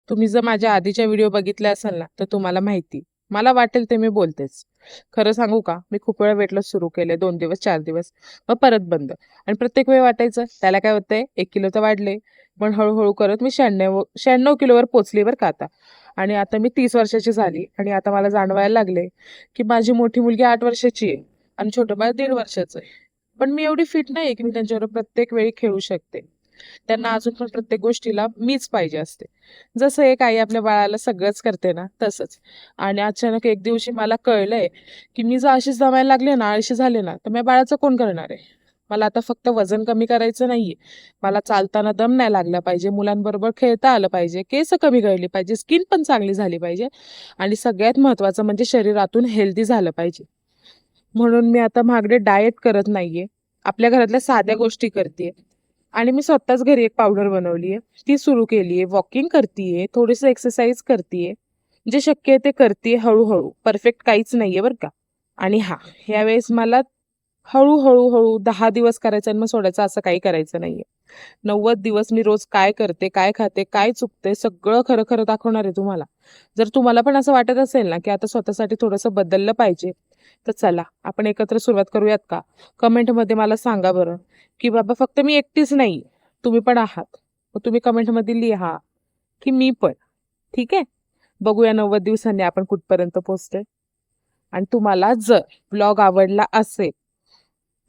तुम्ही जर माझ्या आधीच्या व्हिडिओ बघितले असाल ना, तर तुम्हाला माहिती. मला वाटेल ते मी बोलतेच. खरं सांगू का? मी खूप वेळा वेट लॉस सुरू केले. 2 दिवस, 4 दिवस. मग परत बंद. आणि प्रत्येक वेळी वाटायचं, त्याला काय होतंय? 1 किलो तर वाढले. पण हळू करत मी 96 किलोवर पोहोचली बरं का आता. आणि आता मी 30 वर्षाची झाली आणि आता मला जाणवायला लागले, की माझी मोठी मुलगी 8 वर्षाची आहे आणि छोटं बाळ 1.5 वर्षाचं आहे. पण मी एवढी फिट नाहीये, की मी त्यांच्याबरोबर प्रत्येक वेळी खेळू शकते. त्यांना अजून पण प्रत्येक गोष्टीला मीच पाहिजे असते. जसं एक आई आपल्या बाळाला सगळंच करते ना, तसंच. आणि अचानक एक दिवशी मला कळलंय, की मी जर अशीच दमायला लागले ना, आळशी झाले ना, तर माझ्या बाळाचं कोण करणार आहे? मला आता फक्त वजन कमी करायचं नाहीये. मला चालताना दम नाही लागला पाहिजे, मुलांबरोबर खेळता आलं पाहिजे, केस कमी गळली पाहिजे, स्किन पण चांगली झाली पाहिजे आणि सगळ्यात महत्त्वाचं म्हणजे शरीरातून हेल्दी झालं पाहिजे. म्हणून मी आता महागडे डाएट करत नाहीये. आपल्या घरातल्या साध्या गोष्टी करते. आणि मी स्वतःच घरी एक पावडर बनवली आहे. ती सुरू केली आहे. वॉकिंग करतीये, थोडीसं एक्सरसाइज करतीये. जे शक्य आहे ते करतीये हळू-हळू. परफेक्ट काहीच नाहीये बरं का. आणि हां, यावेळेस मला हळू 10 दिवस करायचं आणि मग सोडायचं असं काही करायचं नाहीये. 90 दिवस मी रोज काय करते, काय खाते, काय चुकते सगळं खरं दाखवणार आहे तुम्हाला. जर तुम्हाला पण असं वाटत असेल ना, की आता स्वतःसाठी थोडंसं बदललं पाहिजे, तर चला आपण एकत्र सुरुवात करूयात का? कमेंटमध्ये मला सांगा बरं, की बाबा फक्त मी एकटीच नाही, तुम्ही पण आहात. मग तुम्ही कमेंटमध्ये लिहा, की मी पण. ठीक आहे? बघूया 90 दिवसांनी आपण कुठपर्यंत पोहोचतोय. आणि तुम्हाला जर ब्लॉग आवडला असेल,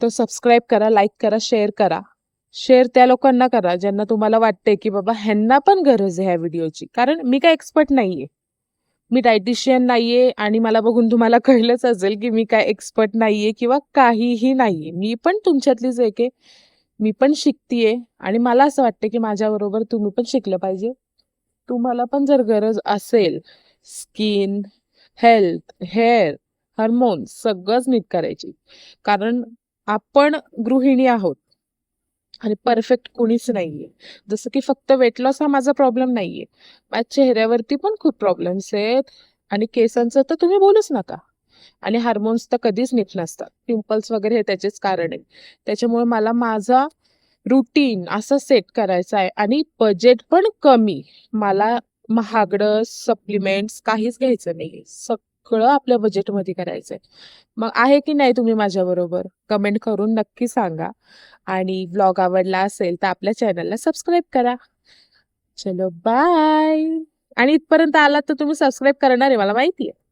तर सबस्क्राईब करा, लाईक करा, शेअर करा. शेअर त्या लोकांना करा, ज्यांना तुम्हाला वाटतंय, की बाबा ह्यांना पण गरज आहे ह्या व्हिडिओची. कारण मी काय एक्सपर्ट नाहीये. मी डायटिशियन नाहीये आणि मला बघून तुम्हाला कळलंच असेल, की मी काय एक्सपर्ट नाहीये किंवा काहीही नाहीये. मी पण तुमच्यातलीच एक आहे. मी पण शिकतीये आणि मला असं वाटतं, की माझ्याबरोबर तुम्ही पण शिकलं पाहिजे. तुम्हाला पण जर गरज असेल, स्किन, हेल्थ, हेअर, हार्मोन्स सगळंच नीट करायची. कारण आपण गृहिणी आहोत आणि परफेक्ट कोणीच नाहीये. जसं की फक्त वेट लॉस हा माझा प्रॉब्लेम नाहीये. माझ्या चेहऱ्यावरती पण खूप प्रॉब्लेम्स आहेत आणि केसांचं तर तुम्ही बोलूच नका. आणि हार्मोन्स तर कधीच नीट नसतात. पिंपल्स वगैरे हे त्याचेच कारण आहे. त्याच्यामुळे मला माझा रुटीन असं सेट करायचं आहे आणि बजेट पण कमी. मला महागडं सप्लिमेंट्स काहीच घ्यायचं नाहीये. सगळं आपल्या बजेटमध्ये करायचंय. मग आहे की नाही तुम्ही माझ्याबरोबर? कमेंट करून नक्की सांगा. आणि ब्लॉग आवडला असेल तर आपल्या चॅनलला सबस्क्राईब करा. चलो बाय. आणि इथपर्यंत आलात तर तुम्ही सबस्क्राईब करणार आहे मला माहिती आहे.